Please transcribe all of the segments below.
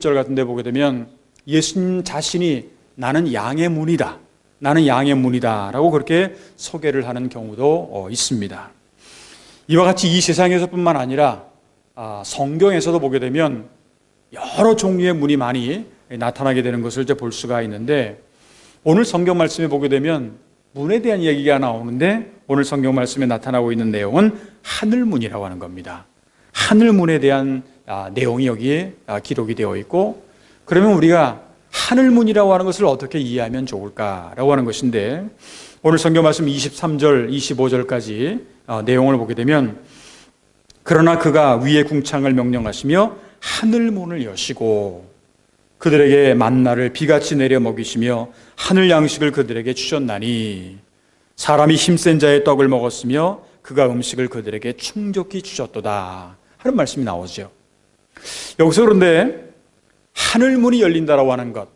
절 같은 데 보게 되면 예수님 자신이 나는 양의 문이다, 나는 양의 문이다 라고 그렇게 소개를 하는 경우도 있습니다. 이와 같이 이 세상에서 뿐만 아니라 성경에서도 보게 되면 여러 종류의 문이 많이 나타나게 되는 것을 이제 볼 수가 있는데, 오늘 성경 말씀에 보게 되면 문에 대한 얘기가 나오는데, 오늘 성경 말씀에 나타나고 있는 내용은 하늘문이라고 하는 겁니다. 하늘문에 대한 내용이 여기에 기록이 되어 있고, 그러면 우리가 하늘문이라고 하는 것을 어떻게 이해하면 좋을까라고 하는 것인데, 오늘 성경 말씀 23절, 25절까지 내용을 보게 되면, 그러나 그가 위에 궁창을 명령하시며 하늘문을 여시고 그들에게 만나를 비같이 내려 먹이시며 하늘 양식을 그들에게 주셨나니 사람이 힘센 자의 떡을 먹었으며 그가 음식을 그들에게 충족히 주셨도다 하는 말씀이 나오죠. 여기서 그런데 하늘문이 열린다라고 하는 것,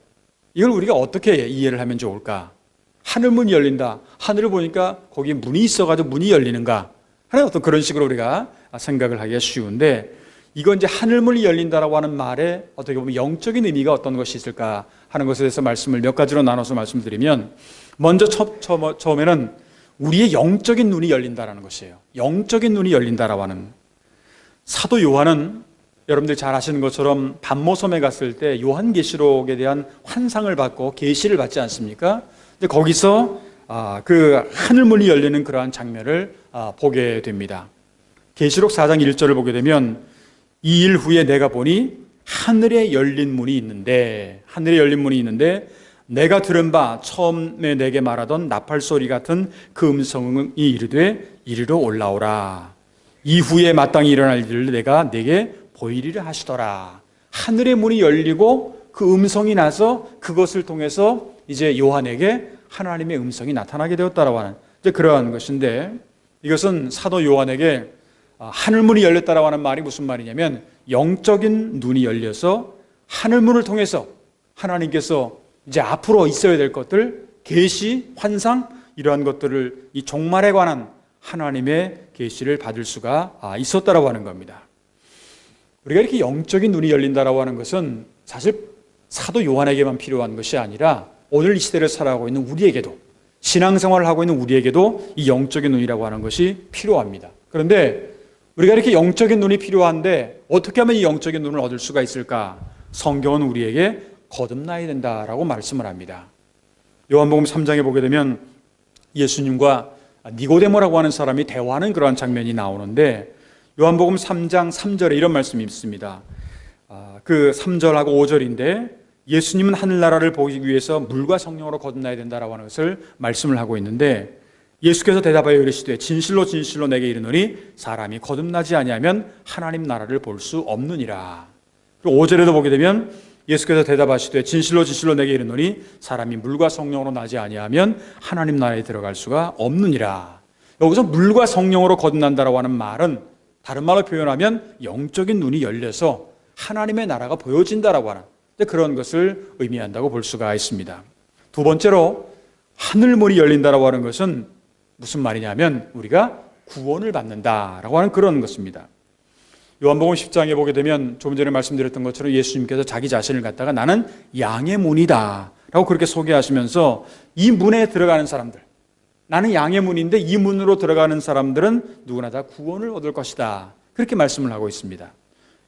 이걸 우리가 어떻게 이해를 하면 좋을까? 하늘문이 열린다, 하늘을 보니까 거기에 문이 있어가지고 문이 열리는가 하는 어떤 그런 식으로 우리가 생각을 하기가 쉬운데, 이건 이제 하늘문이 열린다라고 하는 말에 어떻게 보면 영적인 의미가 어떤 것이 있을까 하는 것에 대해서 말씀을 몇 가지로 나눠서 말씀드리면, 먼저 처음에는 우리의 영적인 눈이 열린다라는 것이에요. 영적인 눈이 열린다라고 하는, 사도 요한은 여러분들 잘 아시는 것처럼 반모섬에 갔을 때 요한계시록에 대한 환상을 받고 계시를 받지 않습니까? 근데 거기서 그 하늘문이 열리는 그러한 장면을 보게 됩니다. 계시록 4장 1절을 보게 되면, 이 일 후에 내가 보니 하늘에 열린 문이 있는데, 하늘에 열린 문이 있는데 내가 들은 바 처음에 내게 말하던 나팔 소리 같은 그 음성이 이르되 이리로 올라오라. 이후에 마땅히 일어날 일을 내가 내게 보이리라 하시더라. 하늘의 문이 열리고 그 음성이 나서 그것을 통해서 이제 요한에게 하나님의 음성이 나타나게 되었다라고 하는 이제 그러한 것인데, 이것은 사도 요한에게 하늘문이 열렸다라고 하는 말이 무슨 말이냐면, 영적인 눈이 열려서 하늘문을 통해서 하나님께서 이제 앞으로 있어야 될 것들, 계시, 환상, 이러한 것들을 이 종말에 관한 하나님의 계시를 받을 수가 있었다라고 하는 겁니다. 우리가 이렇게 영적인 눈이 열린다라고 하는 것은 사실 사도 요한에게만 필요한 것이 아니라 오늘 이 시대를 살아가고 있는 우리에게도, 신앙생활을 하고 있는 우리에게도 이 영적인 눈이라고 하는 것이 필요합니다. 그런데 우리가 이렇게 영적인 눈이 필요한데 어떻게 하면 이 영적인 눈을 얻을 수가 있을까? 성경은 우리에게 거듭나야 된다라고 말씀을 합니다. 요한복음 3장에 보게 되면 예수님과 니고데모라고 하는 사람이 대화하는 그러한 장면이 나오는데, 요한복음 3장 3절에 이런 말씀이 있습니다. 그 3절하고 5절인데, 예수님은 하늘나라를 보기 위해서 물과 성령으로 거듭나야 된다라고 하는 것을 말씀을 하고 있는데, 예수께서 대답하여 이르시되 진실로 진실로 내게 이르노니 사람이 거듭나지 아니하면 하나님 나라를 볼 수 없느니라. 그리고 5절에도 보게 되면 예수께서 대답하시되 진실로 진실로 내게 이르노니 사람이 물과 성령으로 나지 아니하면 하나님 나라에 들어갈 수가 없느니라. 여기서 물과 성령으로 거듭난다라고 하는 말은 다른 말로 표현하면 영적인 눈이 열려서 하나님의 나라가 보여진다라고 하는 그런 것을 의미한다고 볼 수가 있습니다. 두 번째로 하늘문이 열린다라고 하는 것은 무슨 말이냐면 우리가 구원을 받는다라고 하는 그런 것입니다. 요한복음 10장에 보게 되면 조금 전에 말씀드렸던 것처럼 예수님께서 자기 자신을 갖다가 나는 양의 문이다 라고 그렇게 소개하시면서 이 문에 들어가는 사람들, 나는 양의 문인데 이 문으로 들어가는 사람들은 누구나 다 구원을 얻을 것이다, 그렇게 말씀을 하고 있습니다.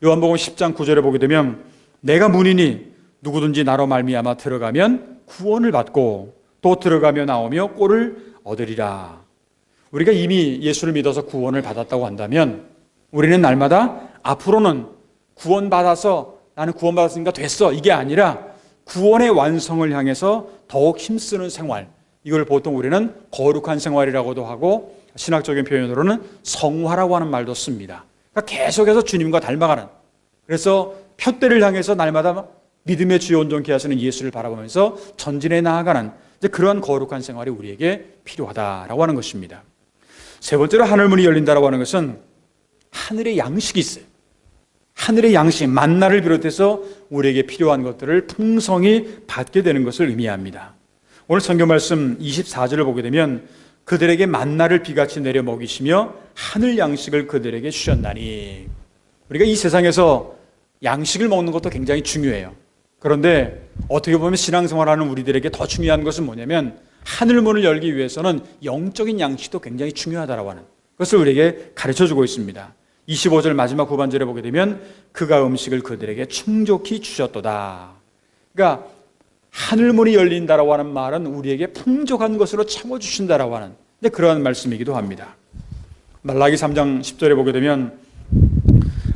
요한복음 10장 9절에 보게 되면 내가 문이니 누구든지 나로 말미암아 들어가면 구원을 받고 또 들어가며 나오며 꼴을 얻으리라. 우리가 이미 예수를 믿어서 구원을 받았다고 한다면 우리는 날마다 앞으로는 구원받아서 나는 구원받았으니까 됐어, 이게 아니라 구원의 완성을 향해서 더욱 힘쓰는 생활, 이걸 보통 우리는 거룩한 생활이라고도 하고 신학적인 표현으로는 성화라고 하는 말도 씁니다. 그러니까 계속해서 주님과 닮아가는, 그래서 표대를 향해서 날마다 믿음의 주요 온전케 하시는 예수를 바라보면서 전진해 나아가는 그러한 거룩한 생활이 우리에게 필요하다라고 하는 것입니다. 세 번째로 하늘문이 열린다라고 하는 것은 하늘의 양식이 있어요. 하늘의 양식, 만나를 비롯해서 우리에게 필요한 것들을 풍성히 받게 되는 것을 의미합니다. 오늘 성경 말씀 24절을 보게 되면 그들에게 만나를 비같이 내려 먹이시며 하늘 양식을 그들에게 주셨나니, 우리가 이 세상에서 양식을 먹는 것도 굉장히 중요해요. 그런데 어떻게 보면 신앙생활하는 우리들에게 더 중요한 것은 뭐냐면 하늘문을 열기 위해서는 영적인 양식도 굉장히 중요하다라고 하는 그것을 우리에게 가르쳐주고 있습니다. 25절 마지막 후반절에 보게 되면 그가 음식을 그들에게 충족히 주셨도다. 그러니까 하늘문이 열린다라고 하는 말은 우리에게 풍족한 것으로 채워주신다라고 하는 그러한 말씀이기도 합니다. 말라기 3장 10절에 보게 되면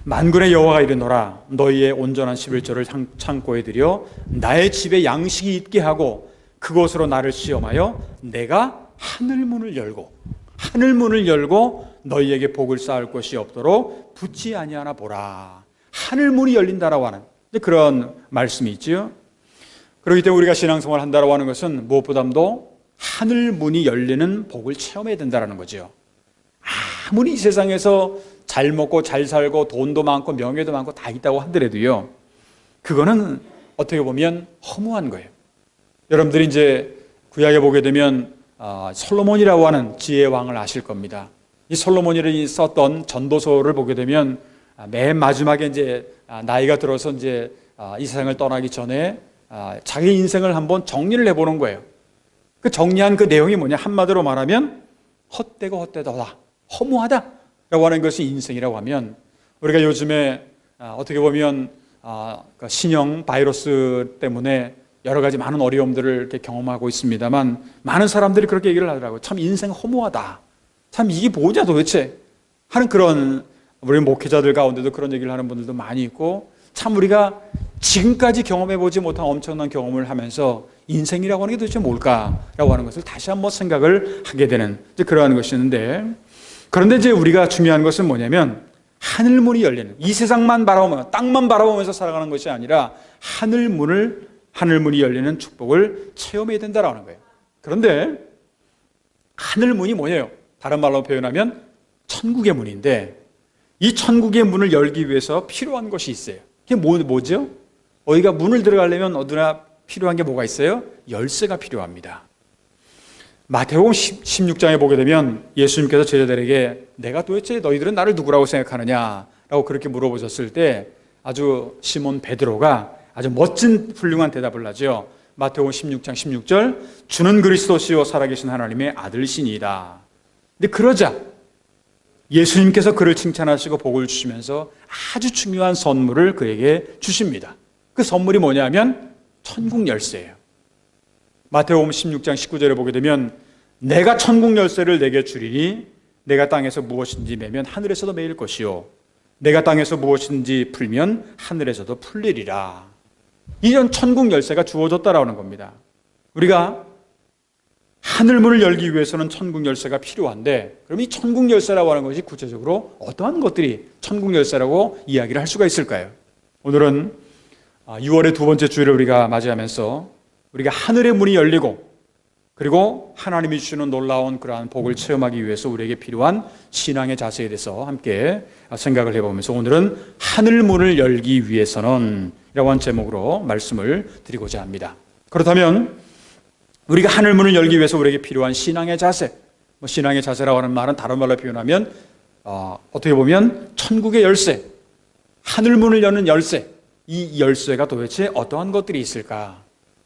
만군의 여호와가 이르노라 너희의 온전한 11조를 창고에 들여 나의 집에 양식이 있게 하고 그곳으로 나를 시험하여 내가 하늘문을 열고 너희에게 복을 쌓을 것이 없도록 붙지 아니하나 보라. 하늘문이 열린다라고 하는 그런 말씀이 있지요. 그렇기 때문에 우리가 신앙생활을 한다라고 하는 것은 무엇보다도 하늘문이 열리는 복을 체험해야 된다는 거죠. 아무리 이 세상에서 잘 먹고 잘 살고 돈도 많고 명예도 많고 다 있다고 하더라도요, 그거는 어떻게 보면 허무한 거예요. 여러분들이 이제 구약에 보게 되면 솔로몬이라고 하는 지혜의 왕을 아실 겁니다. 이 솔로몬이 썼던 전도서를 보게 되면 맨 마지막에 이제 나이가 들어서 이제 이 세상을 떠나기 전에 자기 인생을 한번 정리를 해보는 거예요. 그 정리한 그 내용이 뭐냐? 한마디로 말하면 헛되고 헛되다, 허무하다라고 하는 것이 인생이라고 하면 우리가 요즘에 어떻게 보면 신형 바이러스 때문에 여러 가지 많은 어려움들을 이렇게 경험하고 있습니다만 많은 사람들이 그렇게 얘기를 하더라고요. 참 인생 허무하다. 참 이게 뭐냐 도대체 하는 그런 우리 목회자들 가운데도 그런 얘기를 하는 분들도 많이 있고 참 우리가 지금까지 경험해보지 못한 엄청난 경험을 하면서 인생이라고 하는 게 도대체 뭘까라고 하는 것을 다시 한번 생각을 하게 되는 그러한 것이었는데 그런데 이제 우리가 중요한 것은 뭐냐면 하늘문이 열리는 이 세상만 바라보면 땅만 바라보면서 살아가는 것이 아니라 하늘문이 열리는 축복을 체험해야 된다라는 거예요. 그런데 하늘문이 뭐예요? 다른 말로 표현하면 천국의 문인데 이 천국의 문을 열기 위해서 필요한 것이 있어요. 그게 뭐죠? 우리가 문을 들어가려면 어디나 필요한 게 뭐가 있어요? 열쇠가 필요합니다. 마태복음 16장에 보게 되면 예수님께서 제자들에게 내가 도대체 너희들은 나를 누구라고 생각하느냐라고 그렇게 물어보셨을 때 아주 시몬 베드로가 아주 멋진 훌륭한 대답을 하죠. 마태복음 16장 16절 주는 그리스도시요 살아계신 하나님의 아들이시니이다. 근데 그러자 예수님께서 그를 칭찬하시고 복을 주시면서 아주 중요한 선물을 그에게 주십니다. 그 선물이 뭐냐면 천국 열쇠예요. 마태복음 16장 19절에 보게 되면 내가 천국 열쇠를 내게 주리니 내가 땅에서 무엇인지 매면 하늘에서도 매일 것이요 내가 땅에서 무엇인지 풀면 하늘에서도 풀리리라. 이런 천국 열쇠가 주어졌다라는 겁니다. 우리가 하늘문을 열기 위해서는 천국 열쇠가 필요한데 그럼 이 천국 열쇠라고 하는 것이 구체적으로 어떠한 것들이 천국 열쇠라고 이야기를 할 수가 있을까요? 오늘은 6월의 두 번째 주일을 우리가 맞이하면서 우리가 하늘의 문이 열리고 그리고 하나님이 주시는 놀라운 그러한 복을 체험하기 위해서 우리에게 필요한 신앙의 자세에 대해서 함께 생각을 해보면서 오늘은 하늘문을 열기 위해서는 이라고 한 제목으로 말씀을 드리고자 합니다. 그렇다면 우리가 하늘문을 열기 위해서 우리에게 필요한 신앙의 자세, 신앙의 자세라고 하는 말은 다른 말로 표현하면 어떻게 보면 천국의 열쇠, 하늘문을 여는 열쇠, 이 열쇠가 도대체 어떠한 것들이 있을까?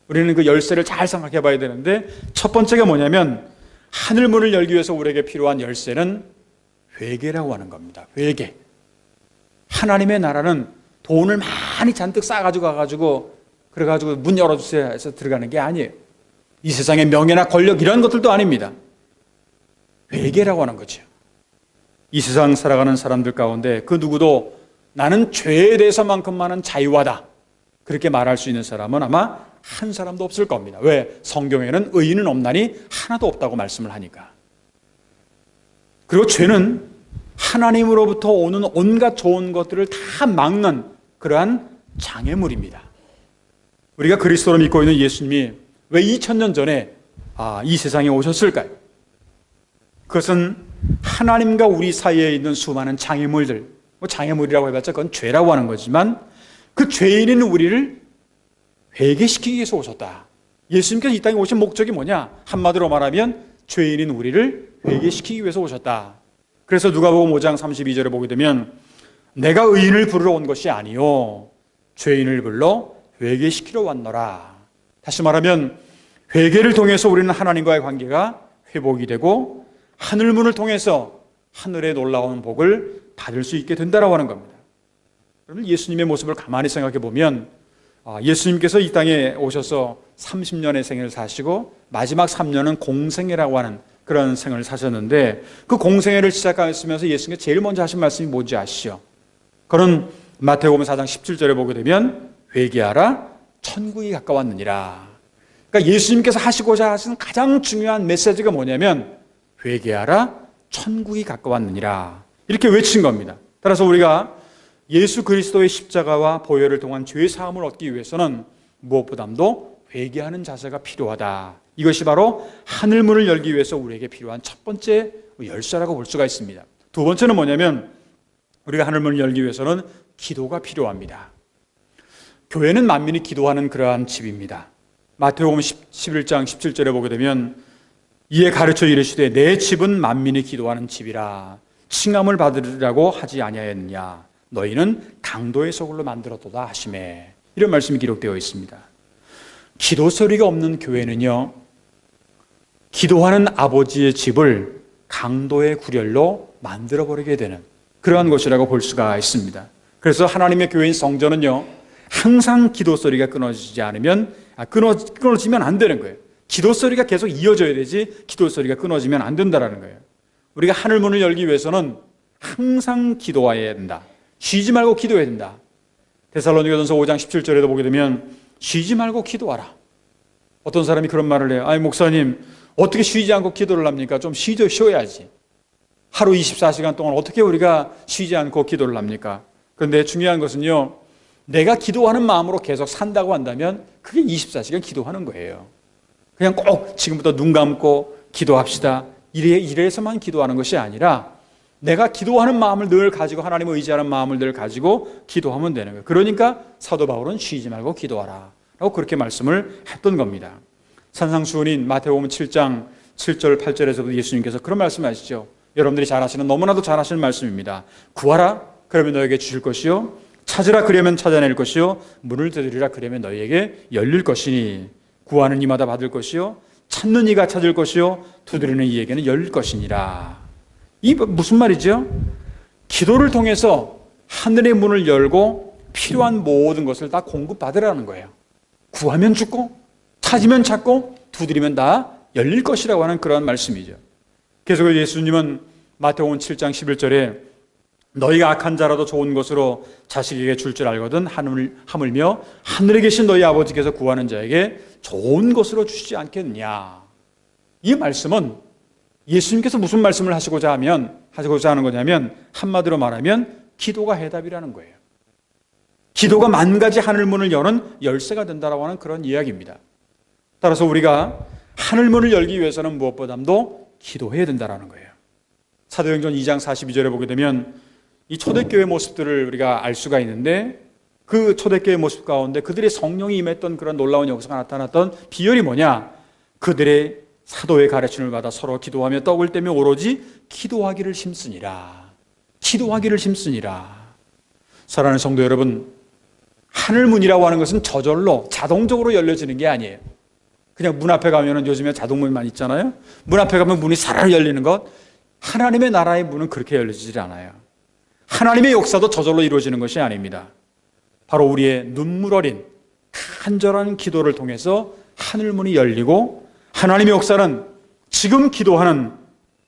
우리는 그 열쇠를 잘 생각해 봐야 되는데 첫 번째가 뭐냐면 하늘문을 열기 위해서 우리에게 필요한 열쇠는 회개라고 하는 겁니다. 회개. 하나님의 나라는 돈을 많이 잔뜩 싸가지고 가가지고 그래가지고 문 열어주세요 해서 들어가는 게 아니에요. 이 세상의 명예나 권력 이런 것들도 아닙니다. 회개라고 하는 거죠. 이 세상 살아가는 사람들 가운데 그 누구도 나는 죄에 대해서만큼만은 자유하다 그렇게 말할 수 있는 사람은 아마 한 사람도 없을 겁니다. 왜? 성경에는 의인은 없나니 하나도 없다고 말씀을 하니까. 그리고 죄는 하나님으로부터 오는 온갖 좋은 것들을 다 막는 그러한 장애물입니다. 우리가 그리스도로 믿고 있는 예수님이 왜 2000년 전에 이 세상에 오셨을까요? 그것은 하나님과 우리 사이에 있는 수많은 장애물들, 장애물이라고 해봤자 그건 죄라고 하는 거지만 그 죄인인 우리를 회개시키기 위해서 오셨다. 예수님께서 이 땅에 오신 목적이 뭐냐? 한마디로 말하면 죄인인 우리를 회개시키기 위해서 오셨다. 그래서 누가복음 5장 32절에 보게 되면 내가 의인을 부르러 온 것이 아니요 죄인을 불러 회개시키러 왔노라. 다시 말하면 회개를 통해서 우리는 하나님과의 관계가 회복이 되고 하늘문을 통해서 하늘의 놀라운 복을 받을 수 있게 된다라고 하는 겁니다. 그러면 예수님의 모습을 가만히 생각해 보면 예수님께서 이 땅에 오셔서 30년의 생을 사시고 마지막 3년은 공생애라고 하는 그런 생을 사셨는데 그 공생애를 시작하시면서 예수님께서 제일 먼저 하신 말씀이 뭔지 아시죠? 그런 마태복음 4장 17절에 보게 되면 회개하라 천국이 가까웠느니라. 그러니까 예수님께서 하시고자 하신 가장 중요한 메시지가 뭐냐면 회개하라 천국이 가까웠느니라 이렇게 외친 겁니다. 따라서 우리가 예수 그리스도의 십자가와 보혈을 통한 죄 사함을 얻기 위해서는 무엇보다도 회개하는 자세가 필요하다. 이것이 바로 하늘문을 열기 위해서 우리에게 필요한 첫 번째 열쇠라고 볼 수가 있습니다. 두 번째는 뭐냐면 우리가 하늘문을 열기 위해서는 기도가 필요합니다. 교회는 만민이 기도하는 그러한 집입니다. 마태복음 11장 17절에 보게 되면 이에 가르쳐 이르시되 내 집은 만민이 기도하는 집이라 칭함을 받으리라고 하지 아니하였느냐 너희는 강도의 소굴로 만들었도다 하시매. 이런 말씀이 기록되어 있습니다. 기도 소리가 없는 교회는요 기도하는 아버지의 집을 강도의 구렬로 만들어버리게 되는 그러한 것이라고 볼 수가 있습니다. 그래서 하나님의 교회인 성전은요 항상 기도 소리가 끊어지면 안 되는 거예요. 기도 소리가 계속 이어져야 되지 기도 소리가 끊어지면 안 된다는 거예요. 우리가 하늘문을 열기 위해서는 항상 기도해야 된다. 쉬지 말고 기도해야 된다. 데살로니가전서 5장 17절에도 보게 되면 쉬지 말고 기도하라. 어떤 사람이 그런 말을 해요. 아니 목사님 어떻게 쉬지 않고 기도를 합니까? 좀 쉬어야지. 하루 24시간 동안 어떻게 우리가 쉬지 않고 기도를 합니까? 그런데 중요한 것은요 내가 기도하는 마음으로 계속 산다고 한다면 그게 24시간 기도하는 거예요. 그냥 꼭 지금부터 눈 감고 기도합시다 이래서만 기도하는 것이 아니라 내가 기도하는 마음을 늘 가지고 하나님을 의지하는 마음을 늘 가지고 기도하면 되는 거예요. 그러니까 사도 바울은 쉬지 말고 기도하라 라고 그렇게 말씀을 했던 겁니다. 산상수훈인 마태복음 7장 7절 8절에서도 예수님께서 그런 말씀을 하시죠. 여러분들이 잘 아시는 너무나도 잘 아시는 말씀입니다. 구하라 그러면 너에게 주실 것이요 찾으라 그러면 찾아낼 것이요 문을 두드리라 그러면 너희에게 열릴 것이니 구하는 이마다 받을 것이요 찾는 이가 찾을 것이요 두드리는 이에게는 열릴 것이니라. 이 무슨 말이죠? 기도를 통해서 하늘의 문을 열고 필요한 모든 것을 다 공급받으라는 거예요. 구하면 죽고 찾으면 찾고 두드리면 다 열릴 것이라고 하는 그런 말씀이죠. 계속해서 예수님은 마태복음 7장 11절에 너희가 악한 자라도 좋은 것으로 자식에게 줄 줄 알거든 하물며 하늘에 계신 너희 아버지께서 구하는 자에게 좋은 것으로 주시지 않겠느냐. 이 말씀은 예수님께서 무슨 말씀을 하시고자 하는 거냐면 한마디로 말하면 기도가 해답이라는 거예요. 기도가 만 가지 하늘문을 여는 열쇠가 된다라고 하는 그런 이야기입니다. 따라서 우리가 하늘문을 열기 위해서는 무엇보다도 기도해야 된다라는 거예요. 사도행전 2장 42절에 보게 되면 이 초대교회 모습들을 우리가 알 수가 있는데 그 초대교회 모습 가운데 그들의 성령이 임했던 그런 놀라운 역사가 나타났던 비결이 뭐냐? 그들의 사도의 가르침을 받아 서로 기도하며 떡을 떼며 오로지 기도하기를 힘쓰니라. 기도하기를 힘쓰니라. 사랑하는 성도 여러분, 하늘문이라고 하는 것은 저절로 자동적으로 열려지는 게 아니에요. 그냥 문 앞에 가면은 요즘에 자동문만 있잖아요. 문 앞에 가면 문이 사라르 열리는 것. 하나님의 나라의 문은 그렇게 열리지 않아요. 하나님의 역사도 저절로 이루어지는 것이 아닙니다. 바로 우리의 눈물 어린 간절한 기도를 통해서 하늘문이 열리고 하나님의 역사는 지금 기도하는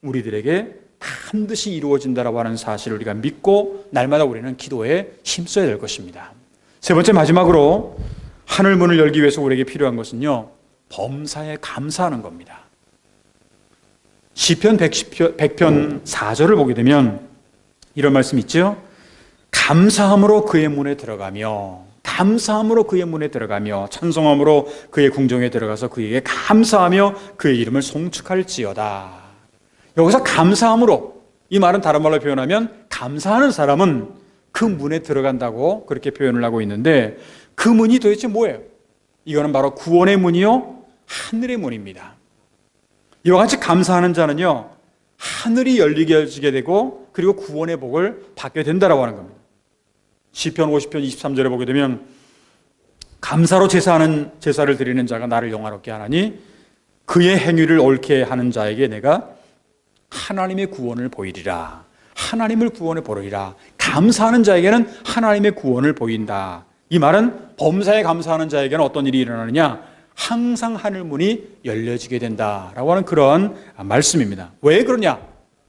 우리들에게 반드시 이루어진다라고 하는 사실을 우리가 믿고 날마다 우리는 기도에 힘써야 될 것입니다. 세 번째 마지막으로 하늘문을 열기 위해서 우리에게 필요한 것은요 범사에 감사하는 겁니다. 시편 100편 4절을 보게 되면 이런 말씀 있죠. 감사함으로 그의 문에 들어가며 찬송함으로 그의 궁정에 들어가서 그에게 감사하며 그의 이름을 송축할지어다. 여기서 감사함으로, 이 말은 다른 말로 표현하면 감사하는 사람은 그 문에 들어간다고 그렇게 표현을 하고 있는데 그 문이 도대체 뭐예요? 이거는 바로 구원의 문이요 하늘의 문입니다. 이와 같이 감사하는 자는요 하늘이 열리게 되고 그리고 구원의 복을 받게 된다라고 하는 겁니다. 시편 50편 23절에 보게 되면 감사로 제사를 드리는 자가 나를 영화롭게 하나니 그의 행위를 옳게 하는 자에게 내가 하나님의 구원을 보이리라. 하나님을 구원해 보리라. 감사하는 자에게는 하나님의 구원을 보인다. 이 말은 범사에 감사하는 자에게는 어떤 일이 일어나느냐? 항상 하늘 문이 열려지게 된다라고 하는 그런 말씀입니다. 왜 그러냐?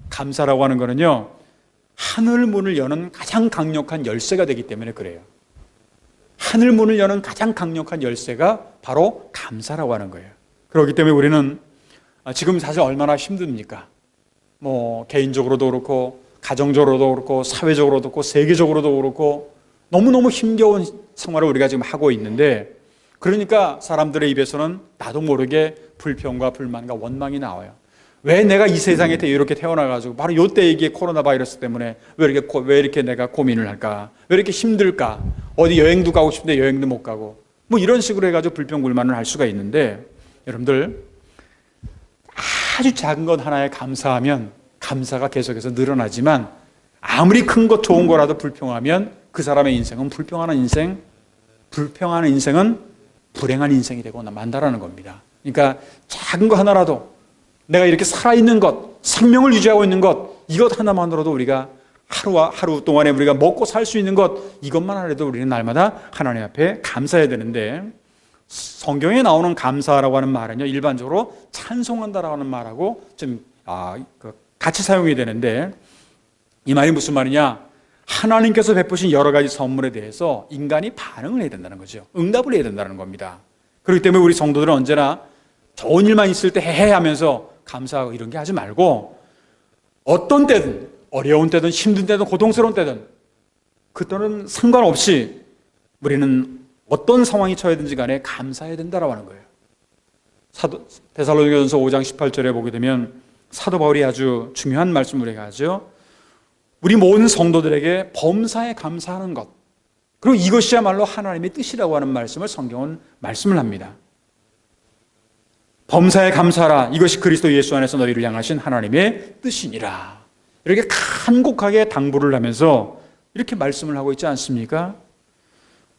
감사라고 하는 거는요, 하늘 문을 여는 가장 강력한 열쇠가 되기 때문에 그래요. 하늘 문을 여는 가장 강력한 열쇠가 바로 감사라고 하는 거예요. 그렇기 때문에 우리는 지금 사실 얼마나 힘듭니까? 개인적으로도 그렇고 가정적으로도 그렇고 사회적으로도 그렇고 세계적으로도 그렇고 너무너무 힘겨운 생활을 우리가 지금 하고 있는데, 그러니까 사람들의 입에서는 나도 모르게 불평과 불만과 원망이 나와요. 왜 내가 이 세상에 이렇게 태어나가지고 바로 이때 이게 코로나 바이러스 때문에 왜 이렇게 내가 고민을 할까? 왜 이렇게 힘들까? 어디 여행도 가고 싶은데 여행도 못 가고 이런 식으로 해가지고 불평 불만을 할 수가 있는데, 여러분들 아주 작은 것 하나에 감사하면 감사가 계속해서 늘어나지만 아무리 큰 것 좋은 거라도 불평하면 그 사람의 인생은 불평하는 인생은 불행한 인생이 되고 만다라는 겁니다. 그러니까 작은 거 하나라도 내가 이렇게 살아있는 것, 생명을 유지하고 있는 것, 이것 하나만으로도 우리가 하루 동안에 우리가 먹고 살 수 있는 것, 이것만 하려도 우리는 날마다 하나님 앞에 감사해야 되는데, 성경에 나오는 감사라고 하는 말은요, 일반적으로 찬송한다라고 하는 말하고 좀 같이 사용이 되는데, 이 말이 무슨 말이냐? 하나님께서 베푸신 여러 가지 선물에 대해서 인간이 반응을 해야 된다는 거죠. 응답을 해야 된다는 겁니다. 그렇기 때문에 우리 성도들은 언제나 좋은 일만 있을 때 헤헤 하면서 감사하고 이런 게 하지 말고, 어떤 때든 어려운 때든 힘든 때든 고통스러운 때든 그때는 상관없이 우리는 어떤 상황이 처해든지 간에 감사해야 된다라고 하는 거예요. 데살로니가전서 5장 18절에 보게 되면 사도 바울이 아주 중요한 말씀을 우리가 하죠. 우리 모든 성도들에게 범사에 감사하는 것, 그리고 이것이야말로 하나님의 뜻이라고 하는 말씀을 성경은 말씀을 합니다. 범사에 감사하라. 이것이 그리스도 예수 안에서 너희를 향하신 하나님의 뜻이니라. 이렇게 간곡하게 당부를 하면서 이렇게 말씀을 하고 있지 않습니까?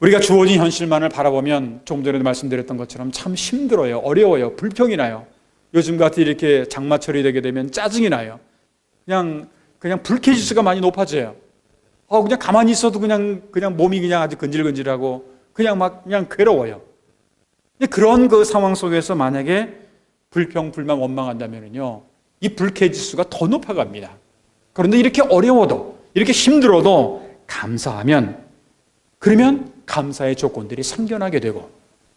우리가 주어진 현실만을 바라보면 조금 전에도 말씀드렸던 것처럼 참 힘들어요. 어려워요. 불평이 나요. 요즘 같이 이렇게 장마철이 되게 되면 짜증이 나요. 그냥 불쾌지수가 많이 높아져요. 그냥 가만히 있어도 그냥 몸이 그냥 아주 근질근질하고 그냥 괴로워요. 그런 그 상황 속에서 만약에 불평, 불만, 원망한다면요, 이 불쾌지수가 더 높아갑니다. 그런데 이렇게 어려워도, 이렇게 힘들어도 감사하면, 그러면 감사의 조건들이 생겨나게 되고,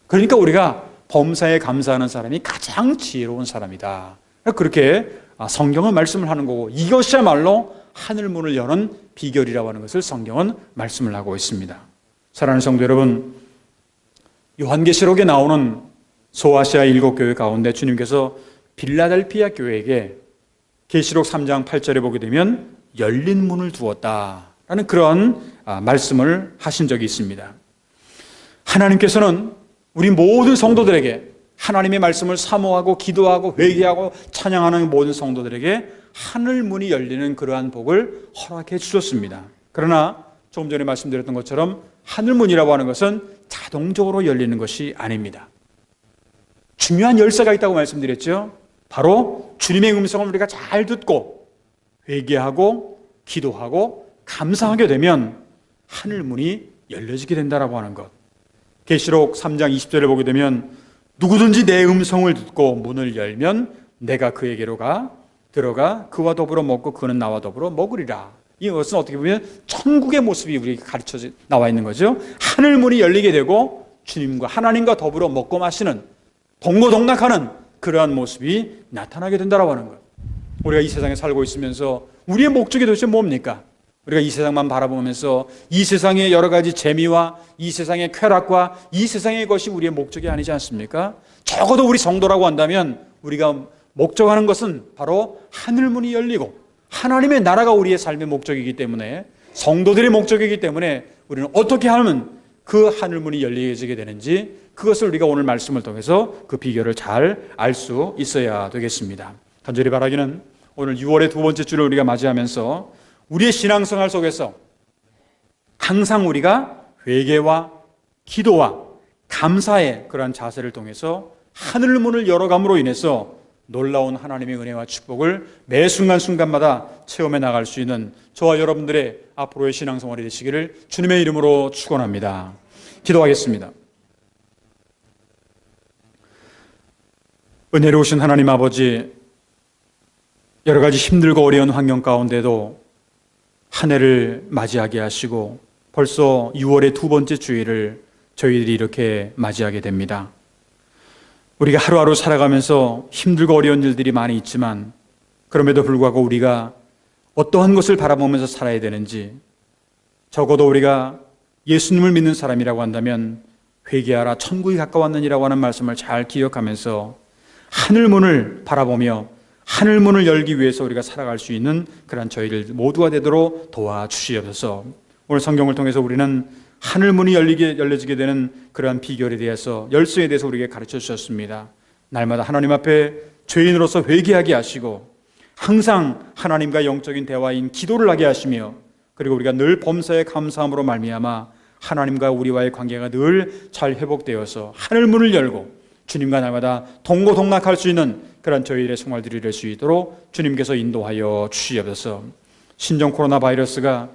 그러니까 우리가 범사에 감사하는 사람이 가장 지혜로운 사람이다. 그렇게 성경은 말씀을 하는 거고, 이것이야말로 하늘문을 여는 비결이라고 하는 것을 성경은 말씀을 하고 있습니다. 사랑하는 성도 여러분, 요한계시록에 나오는 소아시아 7교회 가운데 주님께서 빌라델피아 교회에게 계시록 3장 8절에 보게 되면 열린 문을 두었다라는 그런 말씀을 하신 적이 있습니다. 하나님께서는 우리 모든 성도들에게, 하나님의 말씀을 사모하고 기도하고 회개하고 찬양하는 모든 성도들에게 하늘 문이 열리는 그러한 복을 허락해 주셨습니다. 그러나 조금 전에 말씀드렸던 것처럼 하늘문이라고 하는 것은 자동적으로 열리는 것이 아닙니다. 중요한 열쇠가 있다고 말씀드렸죠. 바로 주님의 음성을 우리가 잘 듣고 회개하고 기도하고 감사하게 되면 하늘문이 열려지게 된다라고 하는 것. 계시록 3장 20절에 보게 되면 누구든지 내 음성을 듣고 문을 열면 내가 그에게로 들어가 그와 더불어 먹고 그는 나와 더불어 먹으리라. 이것은 어떻게 보면 천국의 모습이 우리에게 가르쳐 나와 있는 거죠. 하늘문이 열리게 되고 주님과 하나님과 더불어 먹고 마시는, 동고동락하는 그러한 모습이 나타나게 된다라고 하는 거예요. 우리가 이 세상에 살고 있으면서 우리의 목적이 도대체 뭡니까? 우리가 이 세상만 바라보면서 이 세상의 여러 가지 재미와 이 세상의 쾌락과 이 세상의 것이 우리의 목적이 아니지 않습니까? 적어도 우리 성도라고 한다면 우리가 목적하는 것은 바로 하늘문이 열리고 하나님의 나라가 우리의 삶의 목적이기 때문에, 성도들의 목적이기 때문에 우리는 어떻게 하면 그 하늘문이 열리게 되는지, 그것을 우리가 오늘 말씀을 통해서 그 비결을 잘 알 수 있어야 되겠습니다. 간절히 바라기는 오늘 6월의 두 번째 주를 우리가 맞이하면서 우리의 신앙생활 속에서 항상 우리가 회개와 기도와 감사의 그러한 자세를 통해서 하늘 문을 열어감으로 인해서 놀라운 하나님의 은혜와 축복을 매 순간순간마다 체험해 나갈 수 있는 저와 여러분들의 앞으로의 신앙생활이 되시기를 주님의 이름으로 축원합니다. 기도하겠습니다. 은혜로우신 하나님 아버지, 여러 가지 힘들고 어려운 환경 가운데도 한 해를 맞이하게 하시고 벌써 6월의 두 번째 주일을 저희들이 이렇게 맞이하게 됩니다. 우리가 하루하루 살아가면서 힘들고 어려운 일들이 많이 있지만 그럼에도 불구하고 우리가 어떠한 것을 바라보면서 살아야 되는지, 적어도 우리가 예수님을 믿는 사람이라고 한다면 회개하라 천국이 가까웠느니라고 하는 말씀을 잘 기억하면서 하늘 문을 바라보며 하늘 문을 열기 위해서 우리가 살아갈 수 있는 그런 저희들 모두가 되도록 도와주시옵소서. 오늘 성경을 통해서 우리는 하늘 문이 열려지게 되는 그러한 비결에 대해서, 열쇠에 대해서 우리에게 가르쳐 주셨습니다. 날마다 하나님 앞에 죄인으로서 회개하게 하시고 항상 하나님과 영적인 대화인 기도를 하게 하시며, 그리고 우리가 늘 범사에 감사함으로 말미암아 하나님과 우리와의 관계가 늘 잘 회복되어서 하늘 문을 열고 주님과 날마다 동고동락할 수 있는 그런 저희들의 생활들이 될 수 있도록 주님께서 인도하여 주시옵소서. 신종 코로나 바이러스가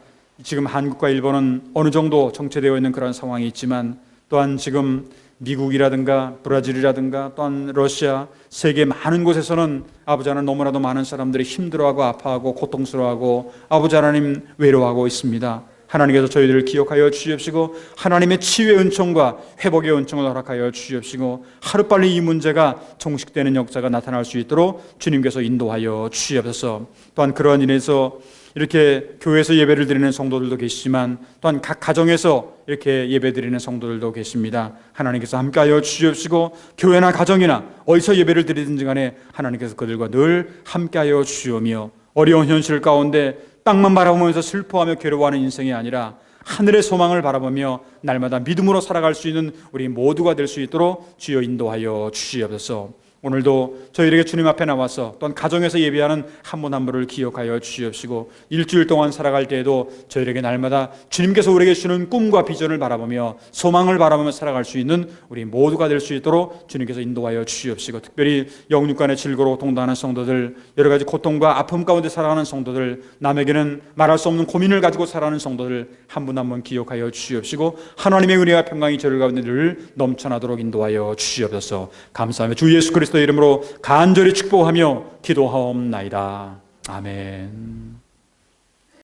지금 한국과 일본은 어느 정도 정체되어 있는 그런 상황이 있지만, 또한 지금 미국이라든가 브라질이라든가 또한 러시아, 세계 많은 곳에서는 아버지 하나님 너무나도 많은 사람들이 힘들어하고 아파하고 고통스러워하고 아버지 하나님 외로워하고 있습니다. 하나님께서 저희들을 기억하여 주시옵시고 하나님의 치유의 은총과 회복의 은총을 허락하여 주시옵시고 하루빨리 이 문제가 종식되는 역사가 나타날 수 있도록 주님께서 인도하여 주시옵소서. 또한 그러한 일에서 이렇게 교회에서 예배를 드리는 성도들도 계시지만 또한 각 가정에서 이렇게 예배 드리는 성도들도 계십니다. 하나님께서 함께하여 주시옵시고 교회나 가정이나 어디서 예배를 드리든지 간에 하나님께서 그들과 늘 함께하여 주시오며, 어려운 현실 가운데 땅만 바라보면서 슬퍼하며 괴로워하는 인생이 아니라 하늘의 소망을 바라보며 날마다 믿음으로 살아갈 수 있는 우리 모두가 될 수 있도록 주여 인도하여 주시옵소서. 오늘도 저희에게 주님 앞에 나와서 또한 가정에서 예배하는 한 분 한 분을 기억하여 주시옵시고 일주일 동안 살아갈 때에도 저희에게 날마다 주님께서 우리에게 주시는 꿈과 비전을 바라보며 소망을 바라보며 살아갈 수 있는 우리 모두가 될 수 있도록 주님께서 인도하여 주시옵시고, 특별히 영육간의 질고로 동당하는 성도들, 여러 가지 고통과 아픔 가운데 살아가는 성도들, 남에게는 말할 수 없는 고민을 가지고 살아가는 성도들 한 분 한 분 기억하여 주시옵시고 하나님의 은혜와 평강이 저희 가운데 늘 넘쳐나도록 인도하여 주시옵소서. 감사하며 주 예수 그리스도의 이름으로 간절히 축복하며 기도하옵나이다. 아멘.